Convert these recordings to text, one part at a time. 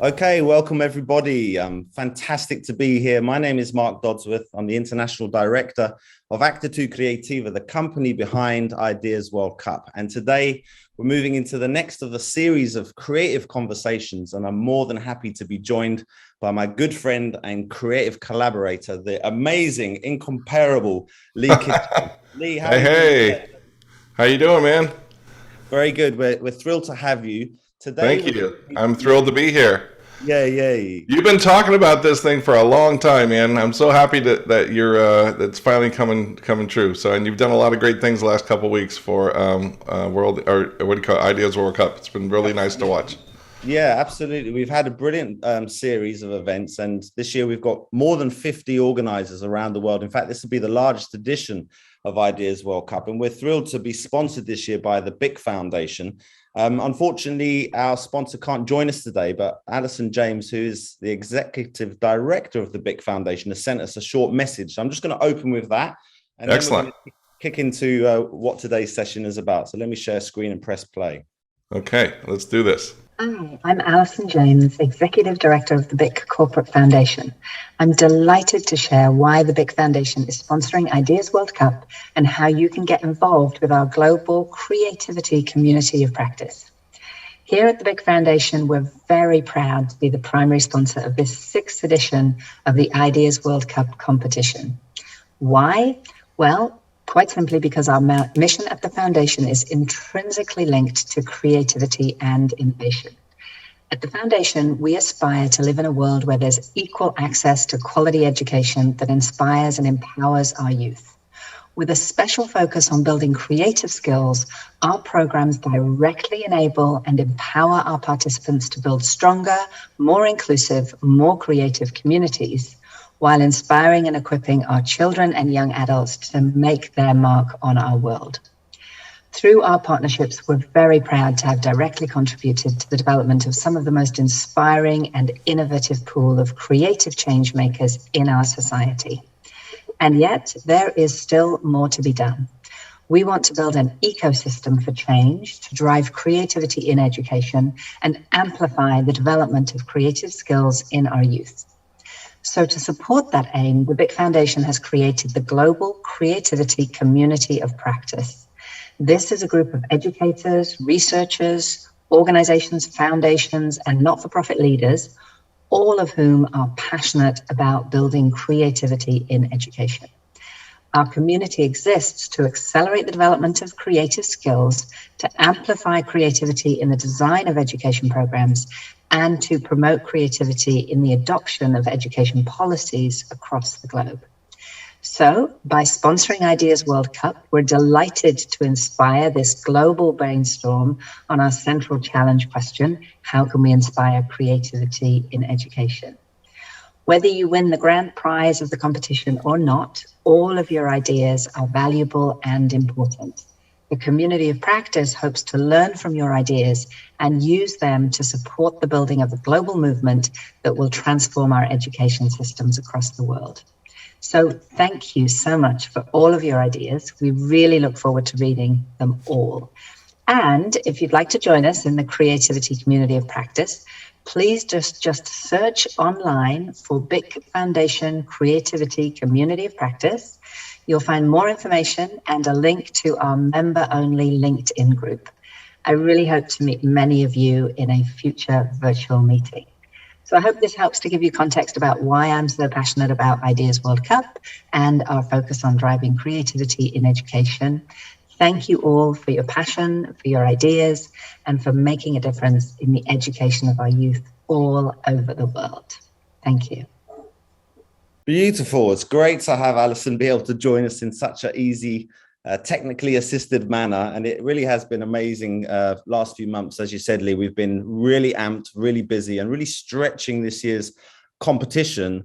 Okay, welcome everybody. Fantastic to be here. My name is Mark Dodsworth. I'm the International Director of Actitud Creativa, the company behind Ideas World Cup. And today we're moving into the next of the series of creative conversations. And I'm more than happy to be joined by my good friend and creative collaborator, the amazing, incomparable Lee Kitchen. Lee, how are Hey, you doing hey, today? how you doing, man? Very good. We're thrilled to have you. Today, Thank we're you. going I'm to be thrilled to be here. yeah, yeah. You've been talking about this thing for a long time, man. I'm so happy that you're that's finally coming true. So, and you've done a lot of great things the last couple of weeks for World or what do you call it, Ideas World Cup. It's been really nice to Absolutely. watch. Yeah, absolutely. We've had a brilliant series of events, and this year we've got more than 50 organizers around the world. In fact, this will be the largest edition of Ideas World Cup, and we're thrilled to be sponsored this year by the BIC Foundation. Unfortunately, our sponsor can't join us today, but Alison James, who is the executive director of the BIC Foundation, has sent us a short message. So I'm just going to open with that, and then we're going Excellent. to kick into what today's session is about. So let me share screen and press play. Okay, let's do this. Hi, I'm Alison James, Executive Director of the BIC Corporate Foundation. I'm delighted to share why the BIC Foundation is sponsoring Ideas World Cup and how you can get involved with our global creativity community of practice. Here at the BIC Foundation, we're very proud to be the primary sponsor of this sixth edition of the Ideas World Cup competition. Why? Well, quite simply because our mission at the Foundation is intrinsically linked to creativity and innovation. At the Foundation, we aspire to live in a world where there's equal access to quality education that inspires and empowers our youth. With a special focus on building creative skills, our programs directly enable and empower our participants to build stronger, more inclusive, more creative communities, while inspiring and equipping our children and young adults to make their mark on our world. Through our partnerships, we're very proud to have directly contributed to the development of some of the most inspiring and innovative pool of creative change makers in our society. And yet, there is still more to be done. We want to build an ecosystem for change to drive creativity in education and amplify the development of creative skills in our youth. So to support that aim, the BIC Foundation has created the Global Creativity Community of Practice. This is a group of educators, researchers, organizations, foundations, and not-for-profit leaders, all of whom are passionate about building creativity in education. Our community exists to accelerate the development of creative skills, to amplify creativity in the design of education programs, and to promote creativity in the adoption of education policies across the globe. So, by sponsoring Ideas World Cup, we're delighted to inspire this global brainstorm on our central challenge question: how can we inspire creativity in education? Whether you win the grand prize of the competition or not, all of your ideas are valuable and important. The community of practice hopes to learn from your ideas and use them to support the building of a global movement that will transform our education systems across the world. So thank you so much for all of your ideas. We really look forward to reading them all. And if you'd like to join us in the creativity community of practice, please just search online for BIC Foundation Creativity Community of Practice. You'll find more information and a link to our member-only LinkedIn group. I really hope to meet many of you in a future virtual meeting. So I hope this helps to give you context about why I'm so passionate about Ideas World Cup and our focus on driving creativity in education. Thank you all for your passion, for your ideas, and for making a difference in the education of our youth all over the world. Thank you. Beautiful. It's great to have Alison be able to join us in such an easy, technically assisted manner. And it really has been amazing last few months. As you said, Lee, we've been really amped, really busy, and really stretching this year's competition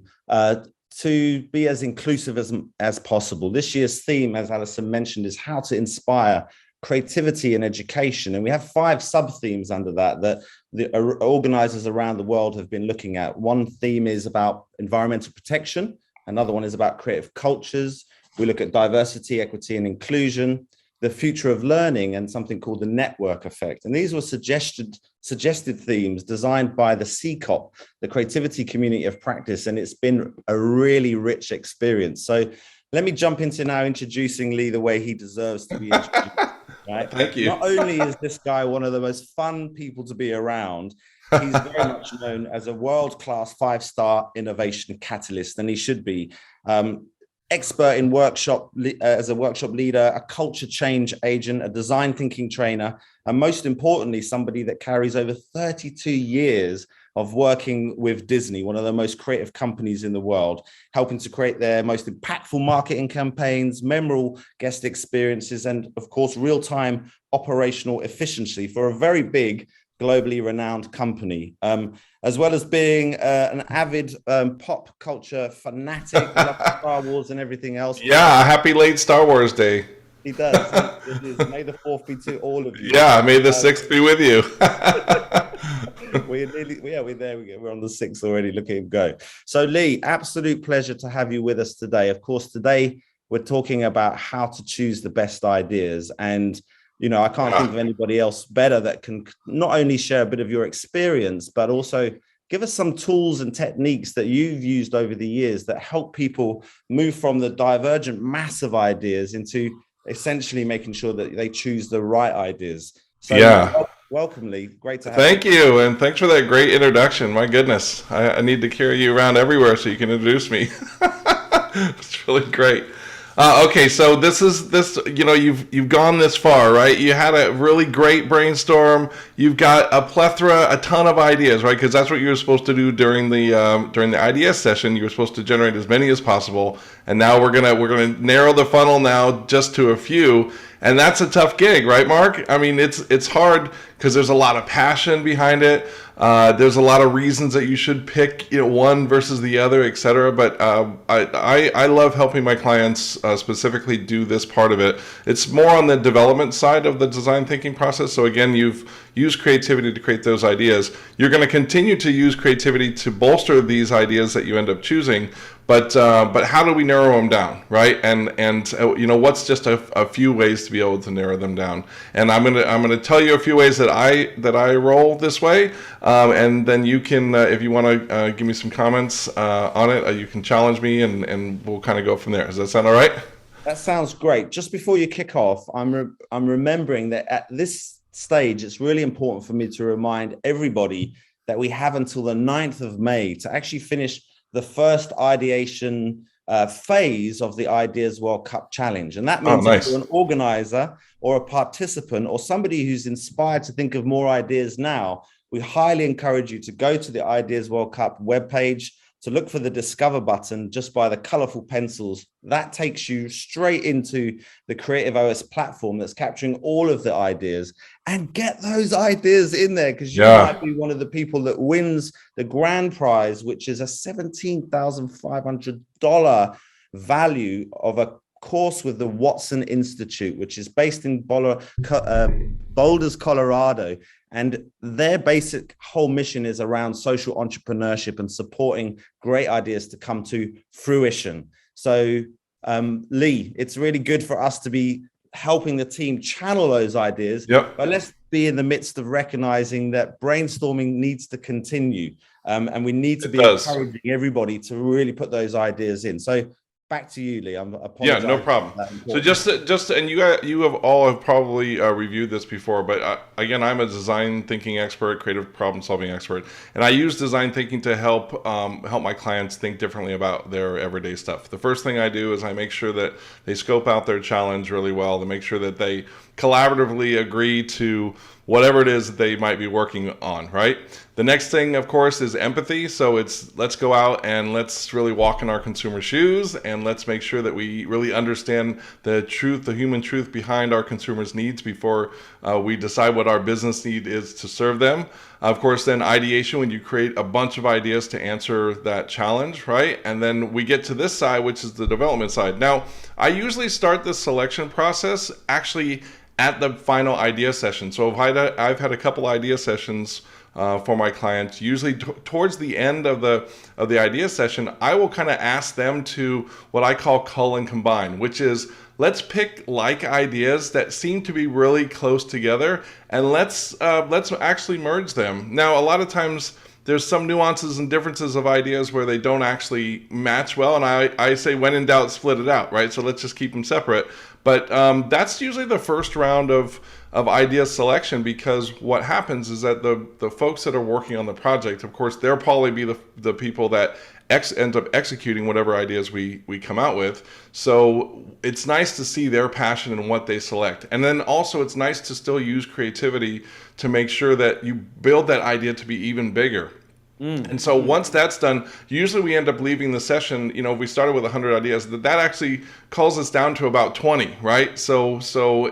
to be as inclusive as possible. This year's theme, as Alison mentioned, is how to inspire creativity in education. And we have 5 sub-themes under that the organizers around the world have been looking at. One theme is about environmental protection. Another one is about creative cultures. We look at diversity, equity, and inclusion. the future of learning and something called the network effect. And these were suggested themes designed by the CCOP, the Creativity Community of Practice, and it's been a really rich experience. So let me jump into now introducing Lee the way he deserves to be introduced. Right? Thank you. Not only is this guy one of the most fun people to be around, he's very much known as a world-class 5-star innovation catalyst, and he should be. Expert in as a workshop leader, a culture change agent, a design thinking trainer, and most importantly, somebody that carries over 32 years of working with Disney, one of the most creative companies in the world, helping to create their most impactful marketing campaigns, memorable guest experiences, and of course, real-time operational efficiency for a very big, globally renowned company, as well as being an avid pop culture fanatic, loves Star Wars and everything else. Yeah, happy late Star Wars Day. He does. It is. May the 4th be to all of you. Yeah, may the 6th be with you. We're there. We're on the 6th already. Look at him go. So Lee, absolute pleasure to have you with us today. Of course, today we're talking about how to choose the best ideas. And I can't think of anybody else better that can not only share a bit of your experience, but also give us some tools and techniques that you've used over the years that help people move from the divergent mass of ideas into essentially making sure that they choose the right ideas. So welcome, Lee. Great to have you. Thank you. And thanks for that great introduction. My goodness. I need to carry you around everywhere so you can introduce me. It's really great. Okay, so you've gone this far, right? You had a really great brainstorm. You've got a ton of ideas, right? Because that's what you were supposed to do during the IDS session. You were supposed to generate as many as possible, and now we're gonna narrow the funnel now just to a few, and that's a tough gig, right, Mark? I mean, it's hard because there's a lot of passion behind it. There's a lot of reasons that you should pick one versus the other, etc. But I love helping my clients specifically do this part of it. It's more on the development side of the design thinking process. So again, you've used creativity to create those ideas. You're going to continue to use creativity to bolster these ideas that you end up choosing. But how do we narrow them down, right? And what's just a few ways to be able to narrow them down? And I'm gonna tell you a few ways that I roll this way, and then you can, if you want to give me some comments on it, you can challenge me, and we'll kind of go from there. Does that sound all right? That sounds great. Just before you kick off, I'm remembering that at this stage, it's really important for me to remind everybody that we have until the 9th of May to actually finish the first ideation phase of the Ideas World Cup Challenge. And that means if you're an organizer or a participant or somebody who's inspired to think of more ideas now, we highly encourage you to go to the Ideas World Cup webpage, to look for the Discover button just by the colorful pencils. That takes you straight into the Creative OS platform that's capturing all of the ideas, and get those ideas in there, because you might be one of the people that wins the grand prize, which is a $17,500 value of a course with the Watson Institute, which is based in Boulder, Colorado. And their basic whole mission is around social entrepreneurship and supporting great ideas to come to fruition. So, Lee, it's really good for us to be helping the team channel those ideas. Yep. But let's be in the midst of recognizing that brainstorming needs to continue. And we need to be encouraging everybody to really put those ideas in. So back to you, Lee. I'm apologizing. Yeah, no problem. So just and you have probably reviewed this before, but again, I'm a design thinking expert, creative problem solving expert, and I use design thinking to help my clients think differently about their everyday stuff. The first thing I do is I make sure that they scope out their challenge really well, to make sure that they collaboratively agree to whatever it is that they might be working on, right? The next thing, of course, is empathy. So let's go out and let's really walk in our consumer shoes, and let's make sure that we really understand the truth, the human truth behind our consumers' needs before we decide what our business need is to serve them. Of course, then ideation, when you create a bunch of ideas to answer that challenge, right? And then we get to this side, which is the development side. Now, I usually start this selection process actually at the final idea session. So I've had a couple idea sessions for my clients. Usually towards the end of the idea session, I will kind of ask them to what I call cull and combine, which is let's pick like ideas that seem to be really close together, and let's actually merge them. Now, a lot of times there's some nuances and differences of ideas where they don't actually match well, and I say when in doubt, split it out, right? So let's just keep them separate. But that's usually the first round of idea selection, because what happens is that the folks that are working on the project, of course, they'll probably be the people that end up executing whatever ideas we come out with. So it's nice to see their passion in what they select. And then also it's nice to still use creativity to make sure that you build that idea to be even bigger. And so once that's done, usually we end up leaving the session, if we started with 100 ideas, that actually calls us down to about 20, right? So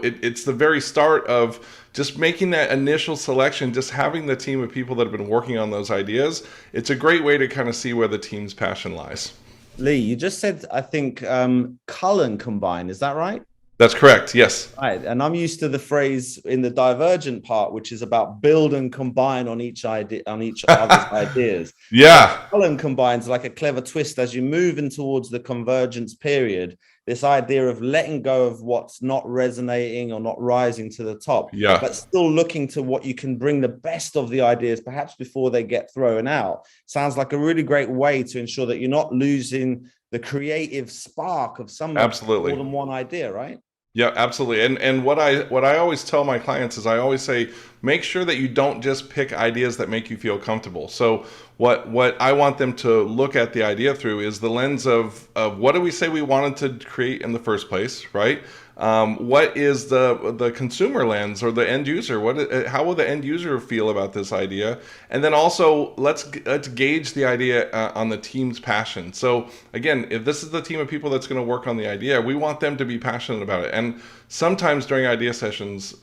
it's the very start of just making that initial selection, just having the team of people that have been working on those ideas. It's a great way to kind of see where the team's passion lies. Lee, you just said, I think, cull and combine. Is that right? That's correct. Yes. Right. And I'm used to the phrase in the divergent part, which is about build and combine on each idea, on each other's ideas. Yeah. Cull and combine is like a clever twist as you move in towards the convergence period. This idea of letting go of what's not resonating or not rising to the top, but still looking to what you can bring the best of the ideas, perhaps before they get thrown out. Sounds like a really great way to ensure that you're not losing the creative spark of some Absolutely. more than one idea, right? Yeah, absolutely. And what I always tell my clients is I always say, make sure that you don't just pick ideas that make you feel comfortable. So what I want them to look at the idea through is the lens of what do we say we wanted to create in the first place, right? What is the consumer lens or the end user? How will the end user feel about this idea? And then also let's gauge the idea on the team's passion. So again, if this is the team of people that's going to work on the idea, we want them to be passionate about it. And sometimes during idea sessions,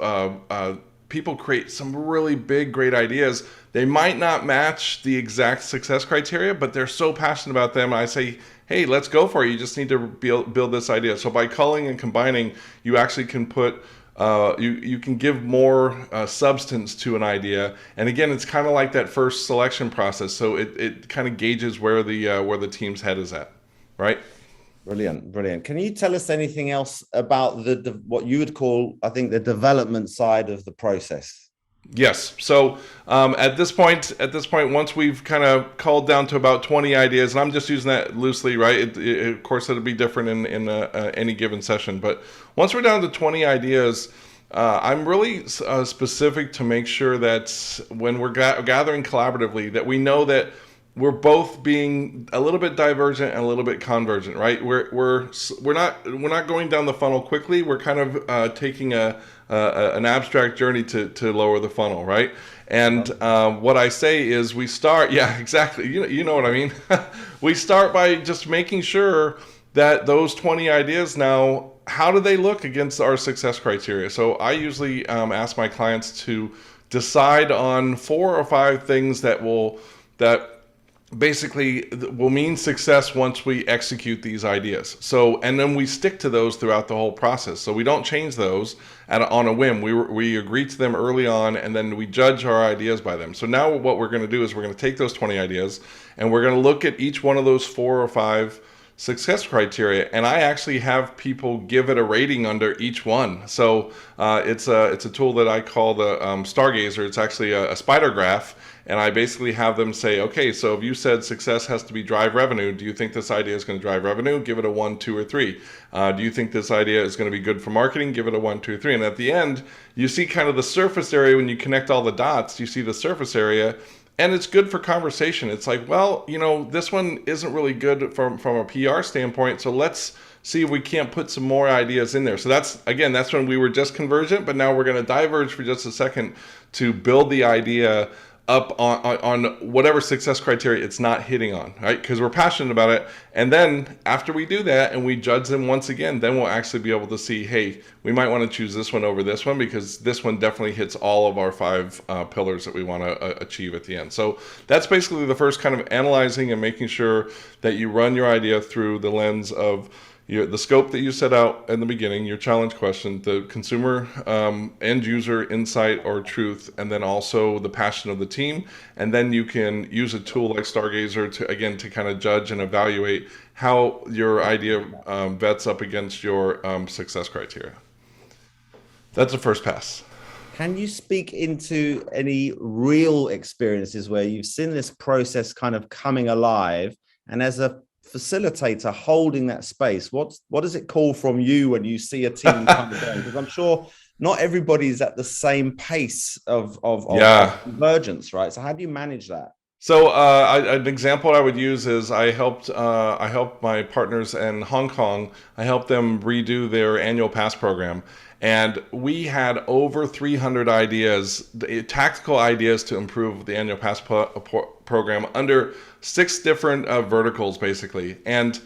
people create some really big, great ideas. They might not match the exact success criteria, but they're so passionate about them. I say, hey, let's go for it. You just need to build this idea. So by culling and combining, you actually can put, you can give more substance to an idea. And again, it's kind of like that first selection process. So it kind of gauges where the team's head is at, right? Brilliant. Can you tell us anything else about the what you would call, I think, the development side of the process? Yes. So at this point, once we've kind of culled down to about 20 ideas, and I'm just using that loosely, right? Of course, it'll be different in any given session. But once we're down to 20 ideas, I'm really specific to make sure that when we're gathering collaboratively, that we know that we're both being a little bit divergent and a little bit convergent, right? We're not going down the funnel quickly. We're kind of taking an abstract journey to lower the funnel, right? And what I say is we start, yeah, exactly. You know what I mean. We start by just making sure that those 20 ideas now, how do they look against our success criteria? So I usually ask my clients to decide on 4 or 5 things that basically will mean success once we execute these ideas. So, and then we stick to those throughout the whole process. So we don't change those on a whim. We agree to them early on, and then we judge our ideas by them. So now what we're going to do is we're going to take those 20 ideas and we're going to look at each one of those 4 or 5 success criteria, and I actually have people give it a rating under each one. So it's a tool that I call the Stargazer. It's actually a spider graph, and I basically have them say, okay, so if you said success has to be drive revenue, do you think this idea is going to drive revenue? Give it a 1, 2, or 3. Do you think this idea is going to be good for marketing? Give it a 1, 2, or 3. And at the end, you see kind of the surface area. When you connect all the dots, you see the surface area. And it's good for conversation. It's like, well, this one isn't really good from a PR standpoint, so let's see if we can't put some more ideas in there. So that's when we were just convergent, but now we're going to diverge for just a second to build the idea up on whatever success criteria it's not hitting on, right? Because we're passionate about it. And then after we do that and we judge them once again, then we'll actually be able to see, hey, we might want to choose this one over this one because this one definitely hits all of our 5 pillars that we want to achieve at the end. So that's basically the first kind of analyzing and making sure that you run your idea through the lens of, the scope that you set out in the beginning, your challenge question, the consumer, end user insight or truth, and then also the passion of the team. And then you can use a tool like Stargazer to kind of judge and evaluate how your idea vets up against your success criteria. That's the first pass. Can you speak into any real experiences where you've seen this process kind of coming alive, and as a facilitator holding that space, what does it call from you when you see a team kind of going? Because I'm sure not everybody's at the same pace of convergence, right? So how do you manage that? So an example I would use is I helped my partners in Hong Kong. I helped them redo their annual pass program, and we had over 300 ideas, tactical ideas to improve the annual pass program under 6 different verticals, basically. And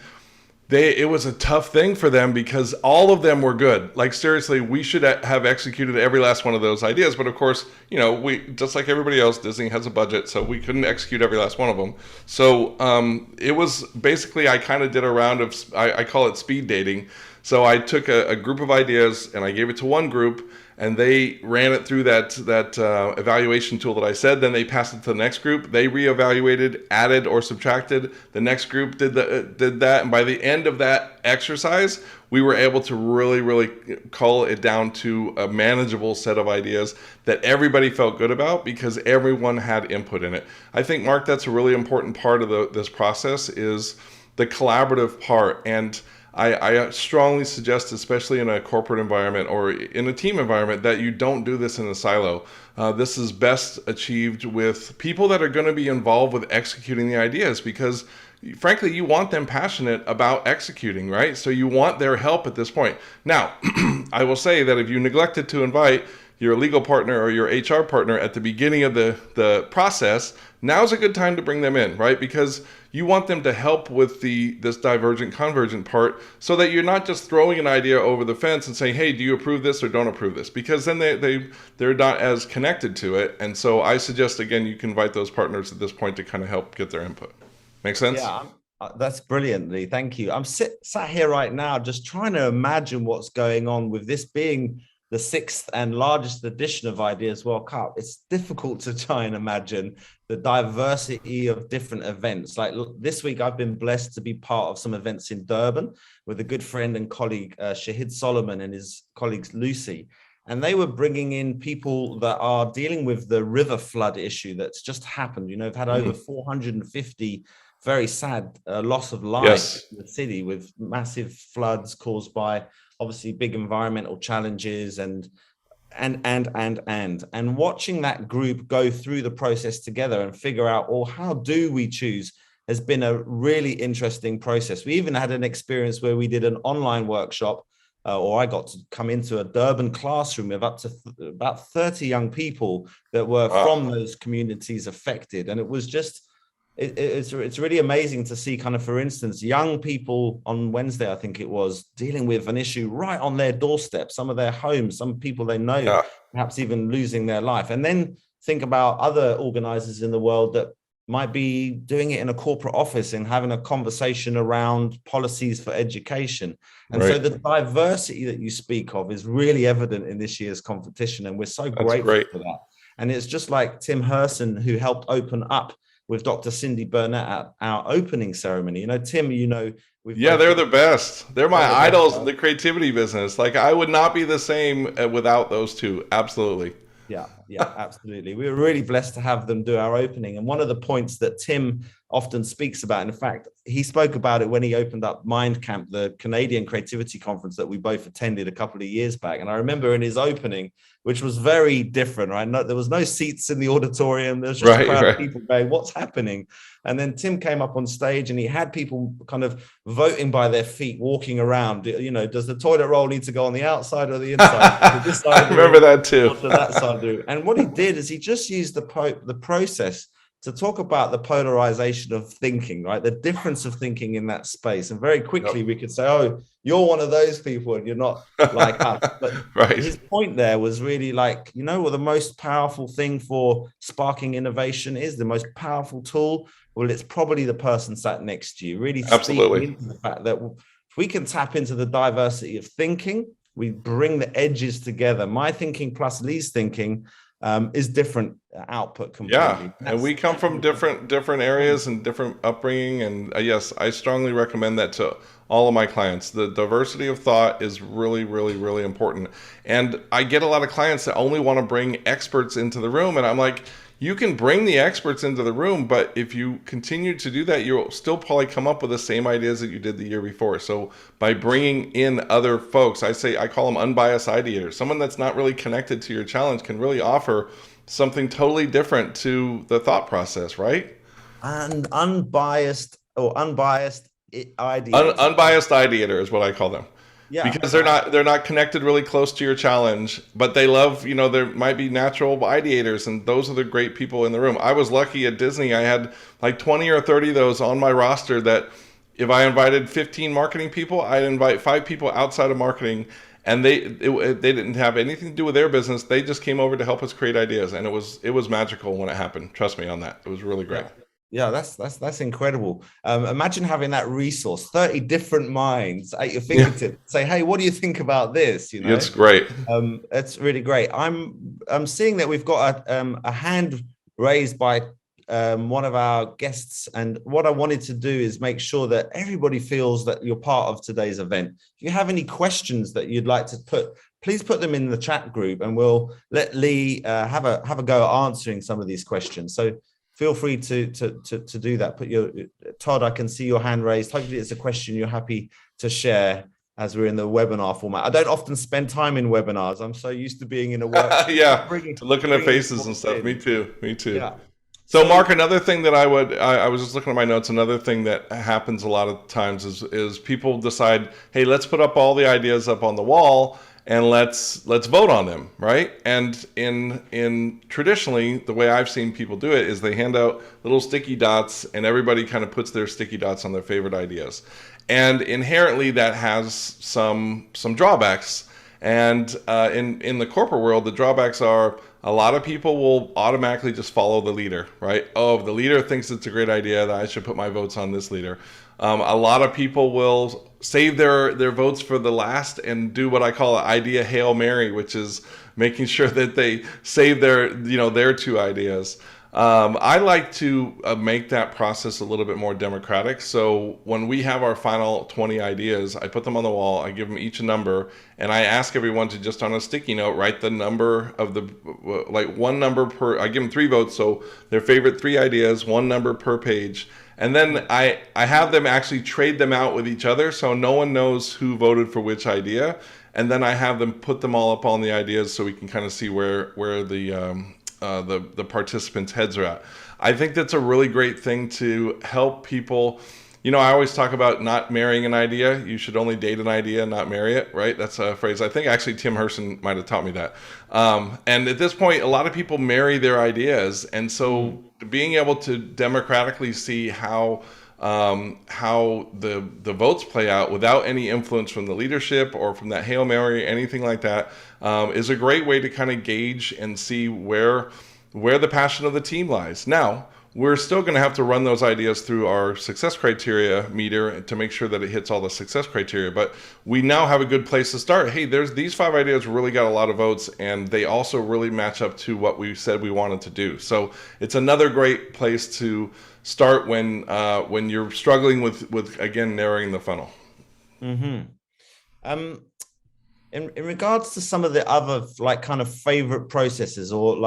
it was a tough thing for them because all of them were good. Like, seriously, we should have executed every last one of those ideas. But of course, we, just like everybody else, Disney has a budget, so we couldn't execute every last one of them. So it was basically, I kind of did a round of, I call it speed dating. So I took a group of ideas and I gave it to one group, and they ran it through that evaluation tool that I said. Then they passed it to the next group. They reevaluated, added or subtracted. The next group did that, and by the end of that exercise, we were able to really cull it down to a manageable set of ideas that everybody felt good about because everyone had input in it. I think, Mark, that's a really important part of this process is the collaborative part. And I strongly suggest, especially in a corporate environment or in a team environment, that you don't do this in a silo. This is best achieved with people that are going to be involved with executing the ideas because, frankly, you want them passionate about executing, right? So you want their help at this point. Now, I will say that if you neglected to invite your legal partner or your HR partner at the beginning of the process, now's a good time to bring them in, right? Because you want them to help with this divergent convergent part so that you're not just throwing an idea over the fence and saying, hey, do you approve this or don't approve this? Because then they're not as connected to it. And so I suggest, again, you can invite those partners at this point to kind of help get their input. Make sense? Yeah, that's brilliantly. Thank you. I'm sat here right now just trying to imagine what's going on with this being the 6th and largest edition of Ideas World Cup. It's difficult to try and imagine the diversity of different events. Like this week, I've been blessed to be part of some events in Durban with a good friend and colleague, Shahid Solomon, and his colleagues, Lucy. And they were bringing in people that are dealing with the river flood issue that's just happened. We've had over 450 very sad loss of life in the city with massive floods caused by obviously big environmental challenges and watching that group go through the process together and figure out, how do we choose, has been a really interesting process. We even had an experience where we did an online workshop, or I got to come into a Durban classroom of up to about 30 young people that were from those communities affected. And it was just, it's really amazing to see kind of, for instance, young people on Wednesday, I think it was, dealing with an issue right on their doorstep, some of their homes, some people they know, perhaps even losing their life. And then think about other organizers in the world that might be doing it in a corporate office and having a conversation around policies for education. And so the diversity that you speak of is really evident in this year's competition. And we're so grateful for that. And it's just like Tim Herson, who helped open up with Dr. Cindy Burnett at our opening ceremony. Tim, they're the best. They're my idols in the creativity business. Like, I would not be the same without those two. Absolutely. Yeah, absolutely. We were really blessed to have them do our opening. And one of the points that Tim often speaks about, in fact, he spoke about it when he opened up Mind Camp, the Canadian creativity conference that we both attended a couple of years back. And I remember in his opening, which was very different, right? There was no seats in the auditorium. There was just a crowd of people going, what's happening? And then Tim came up on stage and he had people kind of voting by their feet, walking around. Does the toilet roll need to go on the outside or the inside? This side I remember that too. That side do. And what he did is he just used the process to talk about the polarization of thinking, right? The difference of thinking in that space. And very quickly we could say, oh, you're one of those people and you're not like us. But his point there was really like, what the most powerful thing for sparking innovation is, the most powerful tool? Well, it's probably the person sat next to you, really speaking into the fact that if we can tap into the diversity of thinking, we bring the edges together. My thinking plus Lee's thinking is different output completely. Yeah, and we come from different areas and different upbringing, and yes, I strongly recommend that to all of my clients. The diversity of thought is really, really, really important. And I get a lot of clients that only want to bring experts into the room, and I'm like, you can bring the experts into the room, but if you continue to do that, you'll still probably come up with the same ideas that you did the year before. So by bringing in other folks, I call them unbiased ideators. Someone that's not really connected to your challenge can really offer something totally different to the thought process, right? And unbiased ideators. Unbiased ideator is what I call them. Yeah, Because they're not connected really close to your challenge, but they love, there might be natural ideators, and those are the great people in the room. I was lucky at Disney. I had like 20 or 30 of those on my roster that if I invited 15 marketing people, I'd invite 5 people outside of marketing, and they didn't have anything to do with their business. They just came over to help us create ideas, and it was magical when it happened. Trust me on that. It was really great. Yeah, that's incredible. Imagine having that resource, 30 different minds at your fingertips. Say, hey, what do you think about this? It's great. It's really great. I'm seeing that we've got a hand raised by one of our guests, and what I wanted to do is make sure that everybody feels that you're part of today's event. If you have any questions that you'd like to put, please put them in the chat group, and we'll let Lee have a go at answering some of these questions. So feel free to do that. Todd, I can see your hand raised. Hopefully it's a question you're happy to share as we're in the webinar format. I don't often spend time in webinars. I'm so used to being in a work. Looking at faces and stuff. Me too. Yeah. So Mark, another thing that I was just looking at my notes, another thing that happens a lot of times is people decide, hey, let's put up all the ideas up on the wall and let's vote on them, right? And in traditionally, the way I've seen people do it is they hand out little sticky dots, and everybody kind of puts their sticky dots on their favorite ideas. And inherently, that has some drawbacks. And in the corporate world, the drawbacks are a lot of people will automatically just follow the leader, right? Oh, if the leader thinks it's a great idea, that I should put my votes on this leader. A lot of people will save their votes for the last and do what I call an idea Hail Mary, which is making sure that they save their 2 ideas. I like to make that process a little bit more democratic. So when we have our final 20 ideas, I put them on the wall, I give them each a number, and I ask everyone to just on a sticky note, write the number of one number per, I give them 3 votes. So their favorite 3 ideas, 1 number per page. And then I have them actually trade them out with each other, so no one knows who voted for which idea. And then I have them put them all up on the ideas so we can kind of see where the participants' heads are at. I think that's a really great thing to help people. I always talk about not marrying an idea. You should only date an idea, not marry it, right? That's a phrase. I think actually Tim Herson might have taught me that. And at this point, a lot of people marry their ideas. And so being able to democratically see how the votes play out without any influence from the leadership or from that Hail Mary, anything like that, is a great way to kind of gauge and see where the passion of the team lies. Now, we're still going to have to run those ideas through our success criteria meter to make sure that it hits all the success criteria. But we now have a good place to start. Hey, there's these 5 ideas really got a lot of votes, and they also really match up to what we said we wanted to do. So it's another great place to start when you're struggling with again narrowing the funnel. Mm-hmm. In regards to some of the other kind of favorite processes, or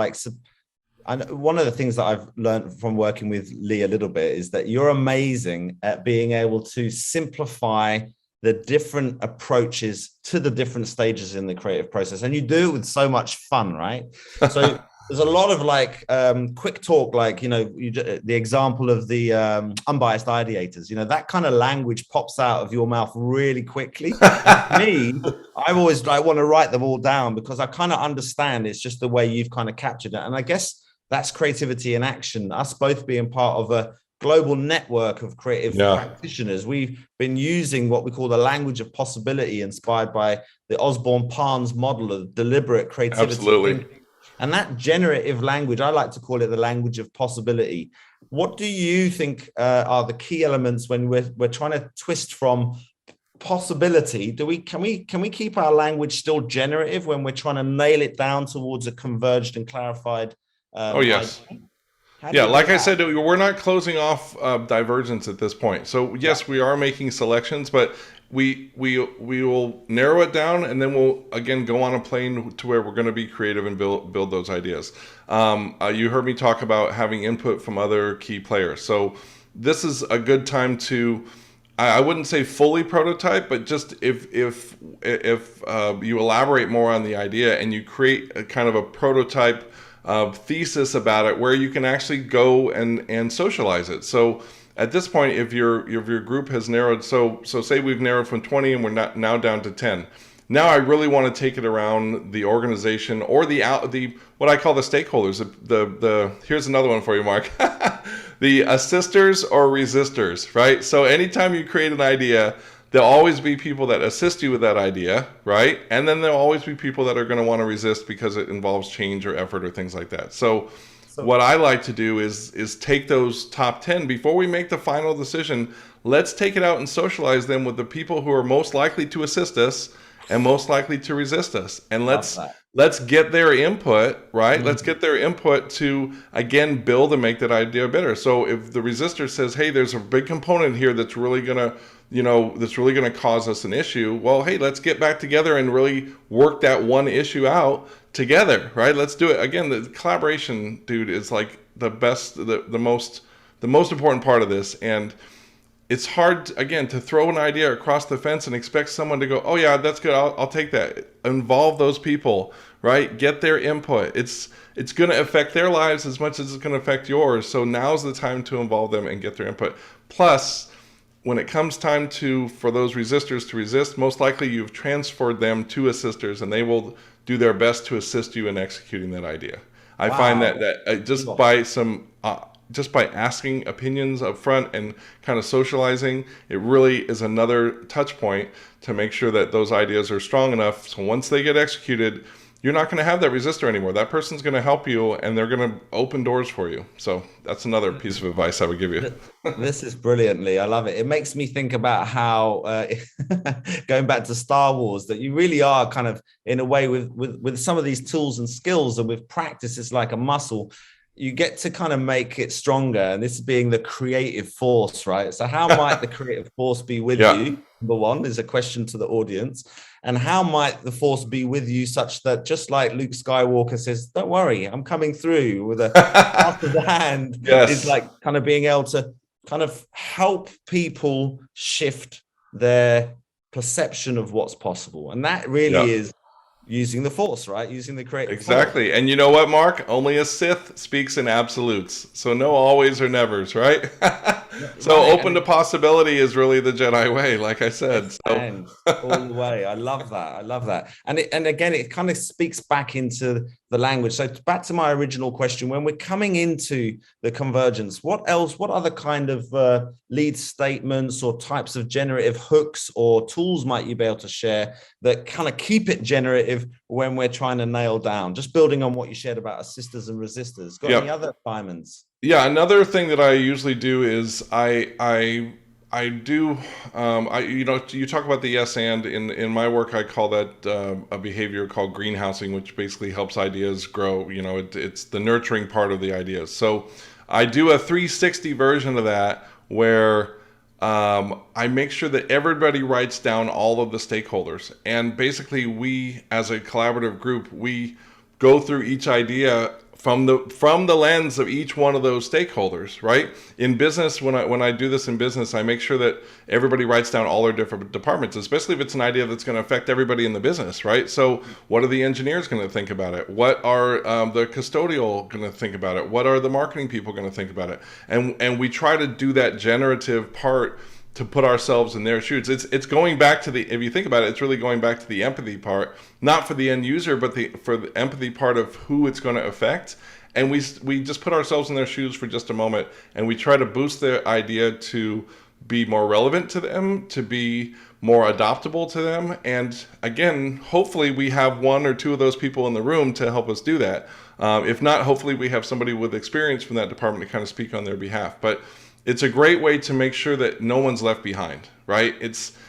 and one of the things that I've learned from working with Lee a little bit is that you're amazing at being able to simplify the different approaches to the different stages in the creative process. And you do it with so much fun, right? So there's a lot of quick talk, the example of the unbiased ideators, that kind of language pops out of your mouth really quickly. Me, I've always want to write them all down because I kind of understand it's just the way you've kind of captured it. And I guess that's creativity in action. Us both being part of a global network of creative practitioners. We've been using what we call the language of possibility, inspired by the Osborne-Parnes model of deliberate creativity. Absolutely. And that generative language, I like to call it the language of possibility. What do you think are the key elements when we're trying to twist from possibility, can we keep our language still generative when we're trying to nail it down towards a converged and clarified Oh, idea? yes. How do Yeah, you do like I that? said, we're not closing off divergence at this point. So Yeah. yes, we are making selections, but we will narrow it down, and then we'll again go on a plane to where we're going to be creative and build those ideas. You heard me talk about having input from other key players. So this is a good time to. I wouldn't say fully prototype, but just if you elaborate more on the idea and you create a kind of a prototype thesis about it, where you can actually go and socialize it. So at this point, if your group has narrowed, so say we've narrowed from 20 and we're not now down to 10. Now I really want to take it around the organization or the what I call the stakeholders. The here's another one for you, Mark. The assisters or resistors, right? So anytime you create an idea, there'll always be people that assist you with that idea, right? And then there'll always be people that are going to want to resist because it involves change or effort or things like that. So So what I like to do is take those top 10 before we make the final decision. Let's take it out and socialize them with the people who are most likely to assist us and most likely to resist us. And love let's that. let's get their input, right? Let's Mhm. get their input to again build and make that idea better. So if the resistor says, "Hey, there's a big component here that's really going to cause us an issue." Well, hey, let's get back together and really work that one issue out together, right? Let's do it. Again, the collaboration, dude, is like the best the most important part of this. And it's hard again to throw an idea across the fence and expect someone to go, "Oh yeah, that's good, I'll take that." Involve those people, right? Get their input. It's going to affect their lives as much as it's going to affect yours. So now's the time to involve them and get their input. Plus, when it comes time for those resistors to resist, most likely you've transferred them to assisters, and they will do their best to assist you in executing that idea. I find that Wow. just by asking opinions up front and kind of socializing, it really is another touch point to make sure that those ideas are strong enough. So once they get executed, you're not going to have that resistor anymore. That person's going to help you, and they're going to open doors for you. So that's another piece of advice I would give you. This is brilliantly. I love it. It makes me think about how, going back to Star Wars, that you really are kind of in a way with some of these tools and skills, and with practice, it's like a muscle. You get to kind of make it stronger, and this being the creative force, right? So, how might the creative force be with Yeah. you? Number one is a question to the audience. And how might the force be with you such that, just like Luke Skywalker says, "Don't worry, I'm coming through," with a pass of the hand, is Yes. like kind of being able to kind of help people shift their perception of what's possible. And that Yeah. really is using the force, right? Using the creative force. Exactly. And you know what, Mark? Only a Sith speaks in absolutes. So no always or nevers, right? So Right. open to possibility is really the Jedi way, like I said. So And all the way. I love that. I love that. And again, it kind of speaks back into the language. So back to my original question, when we're coming into the convergence, what other kind of lead statements or types of generative hooks or tools might you be able to share that kind of keep it generative when we're trying to nail down? Just building on what you shared about assisters and resistors. Got any yep. other diamonds? Yeah, another thing that I usually do is I do you talk about the yes and in my work I call that a behavior called greenhousing, which basically helps ideas grow. It's the nurturing part of the ideas. So I do a 360 version of that where I make sure that everybody writes down all of the stakeholders, and basically we as a collaborative group we go through each idea from the lens of each one of those stakeholders, right? In business, when I do this in business, I make sure that everybody writes down all their different departments, especially if it's an idea that's going to affect everybody in the business, right? So what are the engineers going to think about it? What are the custodial going to think about it? What are the marketing people going to think about it? And we try to do that generative part to put ourselves in their shoes. It's going back to if you think about it, it's really going back to the empathy part, not for the end user, but for the empathy part of who it's going to affect. And we just put ourselves in their shoes for just a moment, and we try to boost their idea to be more relevant to them, to be more adoptable to them. And again, hopefully we have one or two of those people in the room to help us do that. If not, hopefully we have somebody with experience from that department to kind of speak on their behalf. But it's a great way to make sure that no one's left behind, right?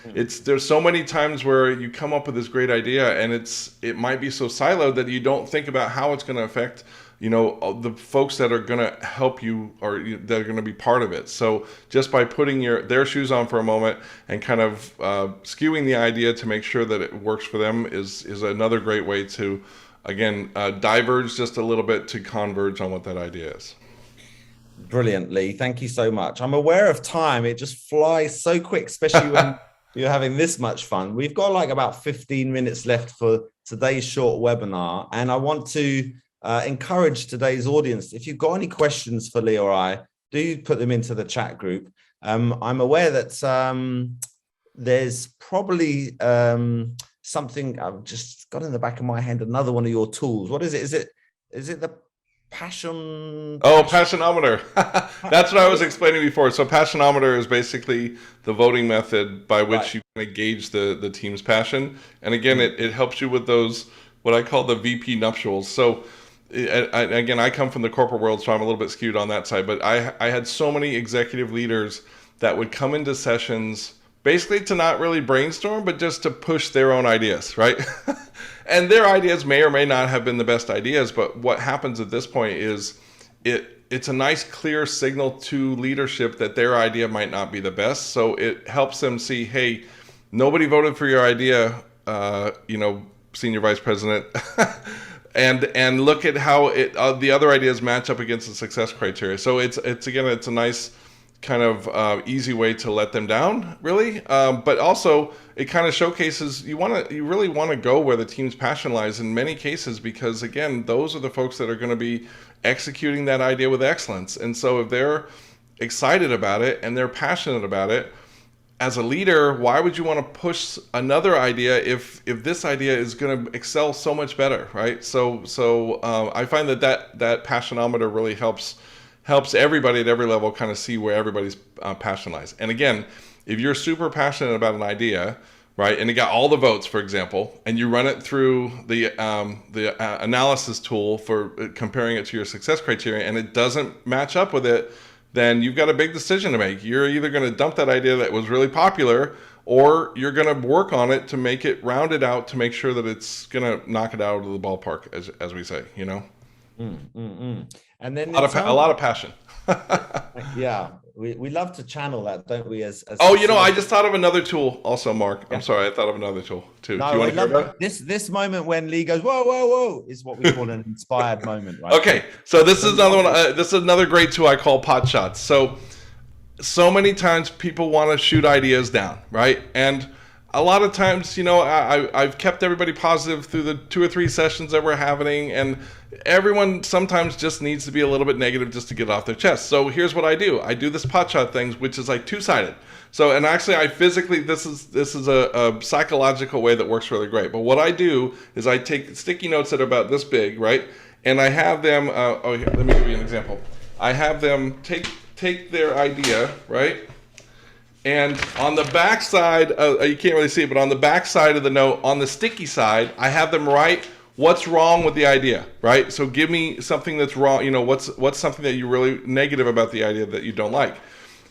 There's so many times where you come up with this great idea and it might be so siloed that you don't think about how it's going to affect, the folks that are going to help you or that are going to be part of it. So just by putting their shoes on for a moment and kind of skewing the idea to make sure that it works for them is another great way to, again, diverge just a little bit to converge on what that idea is. Brilliantly. Thank you so much. I'm aware of time. It just flies so quick, especially when you're having this much fun. We've got like about 15 minutes left for today's short webinar. And I want to encourage today's audience. If you've got any questions for Lee or I, do put them into the chat group. I'm aware that there's probably something I've just got in the back of my hand, another one of your tools. What is it? Is it the Passionometer. That's what I was explaining before. So Passionometer is basically the voting method by which you can gauge the team's passion. And again, it helps you with those, what I call the VP nuptials. So I come from the corporate world, so I'm a little bit skewed on that side. But I had so many executive leaders that would come into sessions basically to not really brainstorm, but just to push their own ideas, right? And their ideas may or may not have been the best ideas, but what happens at this point is it's a nice clear signal to leadership that their idea might not be the best. So it helps them see, hey, nobody voted for your idea, Senior Vice President, and look at how the other ideas match up against the success criteria. So it's a nice kind of easy way to let them down, really, but also it kind of showcases you really want to go where the team's passion lies in many cases, because again, those are the folks that are going to be executing that idea with excellence. And so if they're excited about it and they're passionate about it, as a leader, why would you want to push another idea if this idea is going to excel so much better, right? So I find that Passionometer really helps everybody at every level kind of see where everybody's passion lies. And again, if you're super passionate about an idea, right, and you got all the votes, for example, and you run it through the analysis tool for comparing it to your success criteria, and it doesn't match up with it, then you've got a big decision to make. You're either going to dump that idea that was really popular, or you're going to work on it to make it rounded out to make sure that it's going to knock it out of the ballpark, as we say, And then a lot of passion. Yeah, we love to channel that, don't we? I just thought of another tool also, Mark. I'm sorry, I thought of another tool too. No, do you want to hear about it? This moment when Lee goes, whoa, whoa, whoa, is what we call an inspired moment, right? Okay, so this is another one. This is another great tool I call pot shots. So many times people want to shoot ideas down, right? And a lot of times, I've kept everybody positive through the 2 or 3 sessions that we're having, and everyone sometimes just needs to be a little bit negative just to get off their chest. So here's what I do. I do this pot shot thing, which is like 2-sided. So, and actually I physically, this is a psychological way that works really great. But what I do is I take sticky notes that are about this big, right? And I have them, here, let me give you an example. I have them take their idea, right? And on the back side, you can't really see it, but on the back side of the note, on the sticky side, I have them write what's wrong with the idea, right? So give me something that's wrong, what's something that you're really negative about the idea that you don't like.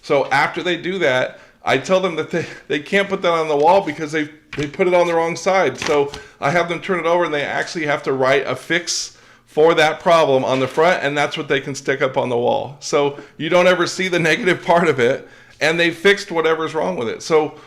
So after they do that, I tell them that they can't put that on the wall because they put it on the wrong side. So I have them turn it over, and they actually have to write a fix for that problem on the front, and that's what they can stick up on the wall. So you don't ever see the negative part of it, and they fixed whatever's wrong with it. So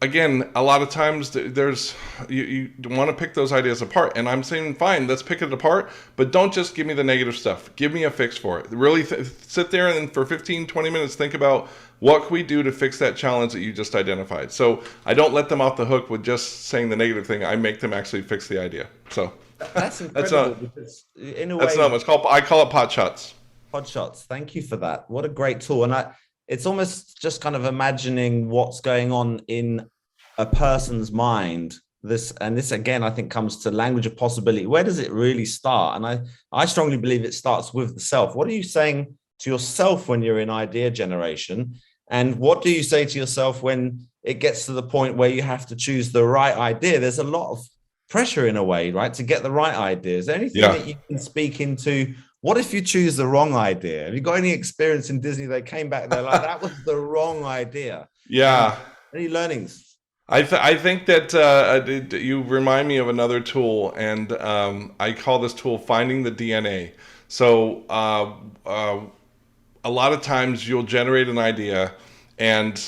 again, a lot of times you want to pick those ideas apart, and I'm saying, fine, let's pick it apart, but don't just give me the negative stuff. Give me a fix for it. Really sit there and for 15, 20 minutes, think about what can we do to fix that challenge that you just identified. So I don't let them off the hook with just saying the negative thing. I make them actually fix the idea. So that's incredible. Because in a way, I call it pot shots. Pod shots. Thank you for that. What a great tool. And it's almost just kind of imagining what's going on in a person's mind. This again, I think, comes to language of possibility. Where does it really start? And I strongly believe it starts with the self. What are you saying to yourself when you're in idea generation? And what do you say to yourself when it gets to the point where you have to choose the right idea? There's a lot of pressure in a way, right, to get the right idea. Is there anything that you can speak into what if you choose the wrong idea? Have you got any experience in Disney? They came back, they're like, that was the wrong idea. Yeah. Any learnings? I think that you remind me of another tool, and I call this tool finding the DNA. So a lot of times you'll generate an idea, and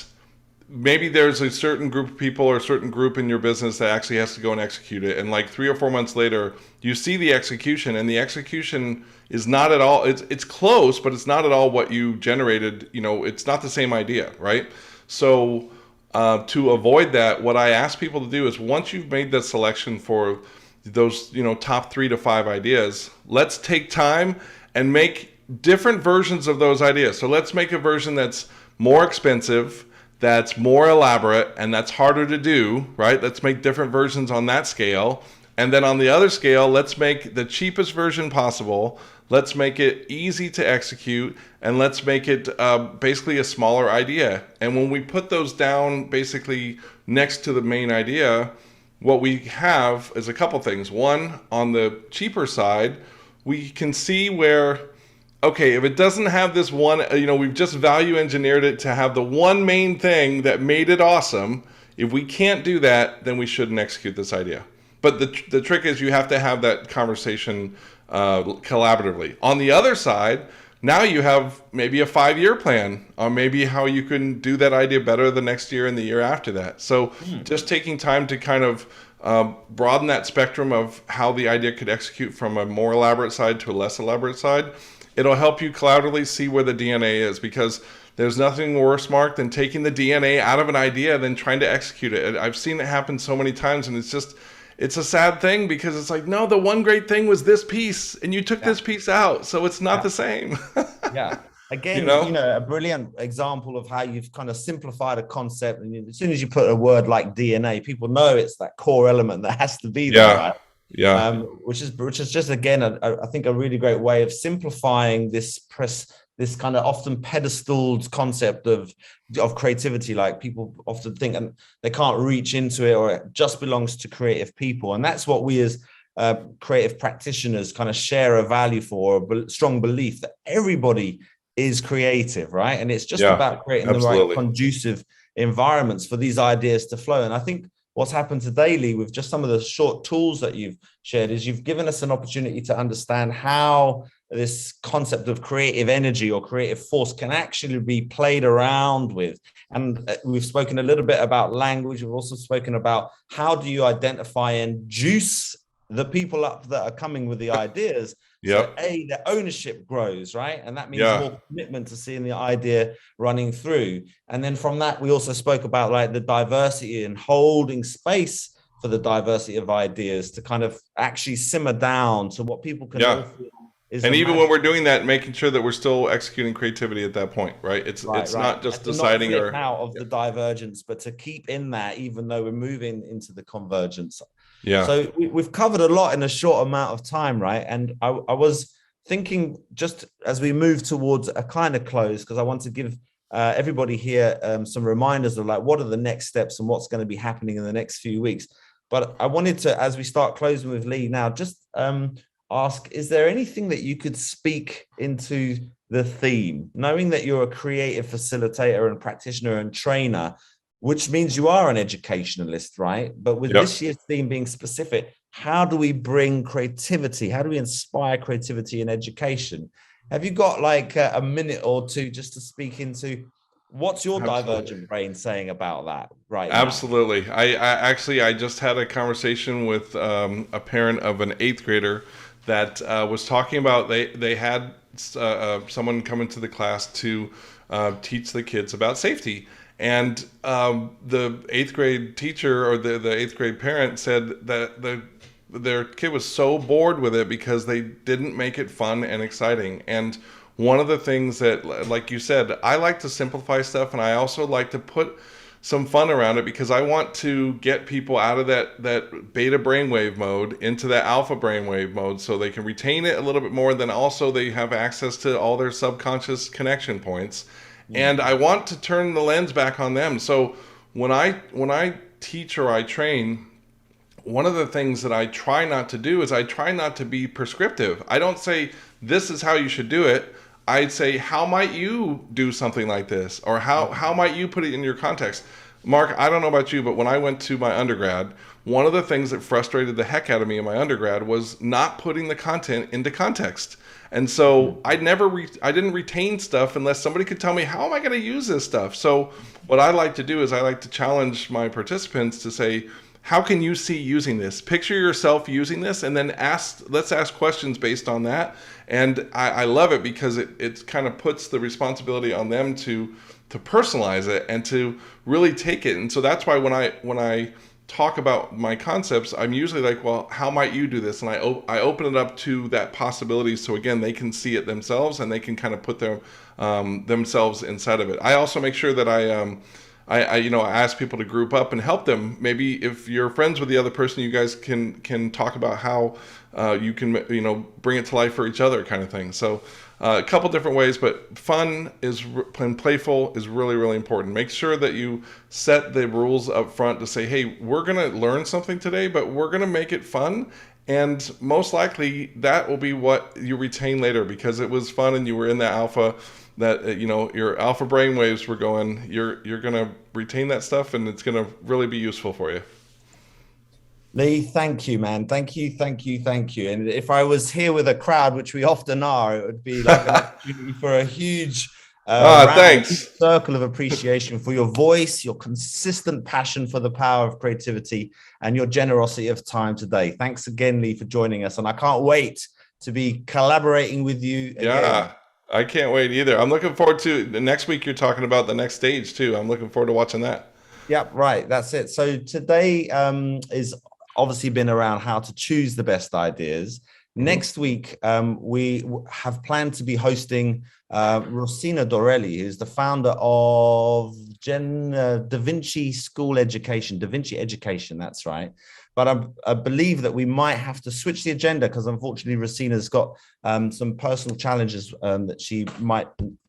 maybe there's a certain group of people or a certain group in your business that actually has to go and execute it. And like 3 or 4 months later, you see the execution, and the execution is not at all, it's close, but it's not at all what you generated. It's not the same idea, right? So to avoid that, what I ask people to do is, once you've made that selection for those, top 3 to 5 ideas, let's take time and make different versions of those ideas. So let's make a version that's more expensive, that's more elaborate, and that's harder to do, right? Let's make different versions on that scale. And then on the other scale, let's make the cheapest version possible. Let's make it easy to execute, and let's make it basically a smaller idea. And when we put those down basically next to the main idea, what we have is a couple things. One, on the cheaper side, we can see where, okay, if it doesn't have this one, we've just value engineered it to have the one main thing that made it awesome. If we can't do that, then we shouldn't execute this idea. But the trick is, you have to have that conversation collaboratively. On the other side, now you have maybe a 5-year plan, or maybe how you can do that idea better the next year and the year after that. So just taking time to kind of broaden that spectrum of how the idea could execute from a more elaborate side to a less elaborate side, it'll help you collaboratively see where the DNA is, because there's nothing worse, Mark, than taking the DNA out of an idea than trying to execute it. I've seen it happen so many times, and it's a sad thing, because it's like, no, the one great thing was this piece, and you took this piece out, so it's not the same. Yeah. Again, a brilliant example of how you've kind of simplified a concept. And as soon as you put a word like DNA, people know it's that core element that has to be there, right? Yeah. Which is just, again, I think a really great way of simplifying this kind of often pedestaled concept of creativity. Like, people often think and they can't reach into it, or it just belongs to creative people. And that's what we as creative practitioners kind of share a value for, a strong belief that everybody is creative, right? And it's just about creating the right conducive environments for these ideas to flow. And I think what's happened today, Lee, with just some of the short tools that you've shared, is you've given us an opportunity to understand how this concept of creative energy or creative force can actually be played around with. And we've spoken a little bit about language. We've also spoken about how do you identify and juice the people up that are coming with the ideas. So the ownership grows, right? And that means more commitment to seeing the idea running through. And then from that, we also spoke about like the diversity and holding space for the diversity of ideas to kind of actually simmer down to what people can all feel. And even when we're doing that, making sure that we're still executing creativity at that point, right? It's not just deciding not out of the divergence, but to keep in that, even though we're moving into the convergence. Yeah. So we've covered a lot in a short amount of time, right? And I was thinking, just as we move towards a kind of close, because I want to give everybody here some reminders of like what are the next steps and what's going to be happening in the next few weeks. But I wanted to, as we start closing with Lee now, just ask, is there anything that you could speak into the theme, knowing that you're a creative facilitator and practitioner and trainer, which means you are an educationalist, right? But with this year's theme being specific, how do we bring creativity? How do we inspire creativity in education? Have you got like a minute or two just to speak into what's your divergent brain saying about that right now? Absolutely. I just had a conversation with a parent of an 8th grader that was talking about they had someone come into the class to teach the kids about safety. And the 8th grade teacher or the 8th grade parent said that their kid was so bored with it because they didn't make it fun and exciting. And one of the things that, like you said, I like to simplify stuff, and I also like to put some fun around it because I want to get people out of that beta brainwave mode into that alpha brainwave mode so they can retain it a little bit more. Then also they have access to all their subconscious connection points. And I want to turn the lens back on them. So when I teach or I train, one of the things that I try not to do is I try not to be prescriptive. I don't say, this is how you should do it. I'd say, how might you do something like this? Or how might you put it in your context? Mark, I don't know about you, but when I went to my undergrad, one of the things that frustrated the heck out of me in my undergrad was not putting the content into context. And so I didn't retain stuff unless somebody could tell me, how am I going to use this stuff? So what I like to do is I like to challenge my participants to say, how can you see using this? Picture yourself using this, and then let's ask questions based on that. And I love it because it kind of puts the responsibility on them to personalize it and to really take it. And so that's why when I talk about my concepts, I'm usually like, well, how might you do this? And I open it up to that possibility, so again, they can see it themselves and they can kind of put their themselves inside of it. I also make sure that I ask people to group up and help them. Maybe if you're friends with the other person, you guys can talk about how you can bring it to life for each other, kind of thing. So a couple different ways, but fun and playful is really, really important. Make sure that you set the rules up front to say, hey, we're going to learn something today, but we're going to make it fun. And most likely that will be what you retain later because it was fun and you were in the alpha, that your alpha brainwaves were going. You're going to retain that stuff and it's going to really be useful for you. Lee, thank you, man. Thank you. And if I was here with a crowd, which we often are, it would be like an opportunity for a huge thanks. circle of appreciation for your voice, your consistent passion for the power of creativity, and your generosity of time today. Thanks again, Lee, for joining us. And I can't wait to be collaborating with you again. Yeah, I can't wait either. I'm looking forward to the next week. You're talking about the next stage too. I'm looking forward to watching that. Yep, right. That's it. So today is obviously been around how to choose the best ideas. Next week, we have planned to be hosting Rosina Dorelli, who's the founder of Da Vinci Education, that's right. But I believe that we might have to switch the agenda because unfortunately Rosina's got some personal challenges that she might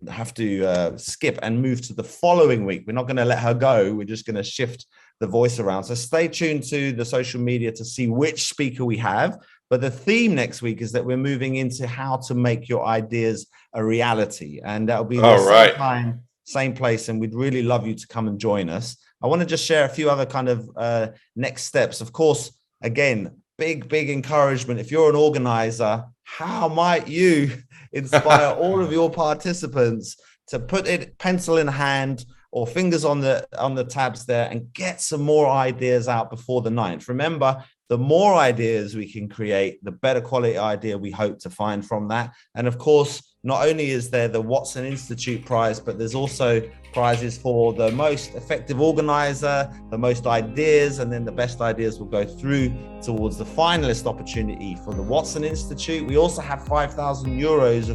have to skip and move to the following week. We're not going to let her go. We're just going to shift the voice around. So stay tuned to the social media to see which speaker we have. But the theme next week is that we're moving into how to make your ideas a reality. And that'll be the same time, same place. And we'd really love you to come and join us. I want to just share a few other kind of next steps. Of course, again, big encouragement. If you're an organizer, how might you inspire all of your participants to put it pencil in hand or fingers on the tabs there and get some more ideas out before the 9th. Remember, the more ideas we can create, the better quality idea we hope to find from that. And of course, not only is there the Watson Institute prize, but there's also prizes for the most effective organizer, the most ideas, and then the best ideas will go through towards the finalist opportunity for the Watson Institute. We also have 5,000 euros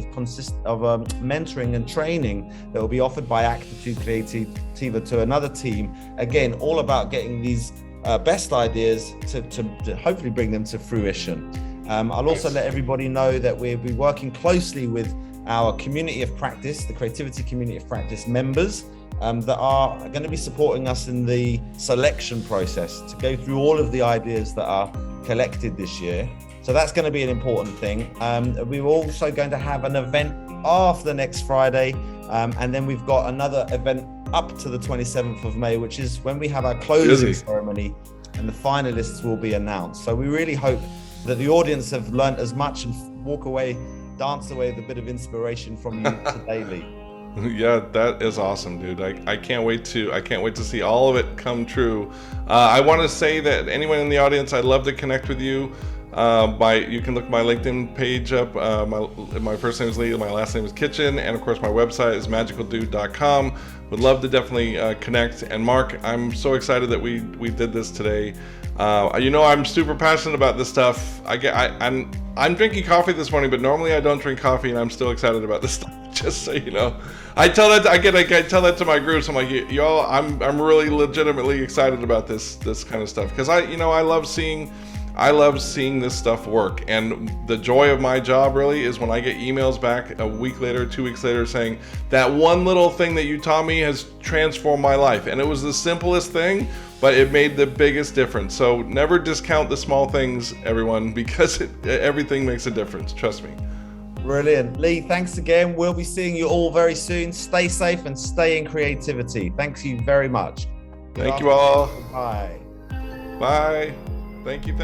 of mentoring and training that will be offered by Actitude Creativa to another team. Again, all about getting these best ideas to hopefully bring them to fruition. I'll also let everybody know that we'll be working closely with our community of practice, the creativity community of practice members that are going to be supporting us in the selection process to go through all of the ideas that are collected this year. So that's going to be an important thing. We're also going to have an event after next Friday. And then we've got another event up to the 27th of May, which is when we have our closing ceremony and the finalists will be announced. So we really hope that the audience have learned as much and dance away with a bit of inspiration from you today, Lee. Yeah, that is awesome, dude. I can't wait to see all of it come true. I want to say that anyone in the audience, I'd love to connect with you. You can look my LinkedIn page up. My first name is Lee, my last name is Kitchen, and of course my website is magicaldude.com. Would love to definitely connect. And Mark, I'm so excited that we did this today. I'm super passionate about this stuff. I'm drinking coffee this morning, but normally I don't drink coffee, and I'm still excited about this stuff. Just so you know, I tell that to my groups. I'm like, y'all, I'm really legitimately excited about this kind of stuff because I love seeing this stuff work. And the joy of my job really is when I get emails back a week later, 2 weeks later saying that one little thing that you taught me has transformed my life. And it was the simplest thing, but it made the biggest difference. So never discount the small things, everyone, because everything makes a difference. Trust me. Brilliant. Lee, thanks again. We'll be seeing you all very soon. Stay safe and stay in creativity. Thanks you very much. Thank you all. Bye. Bye. Thank you.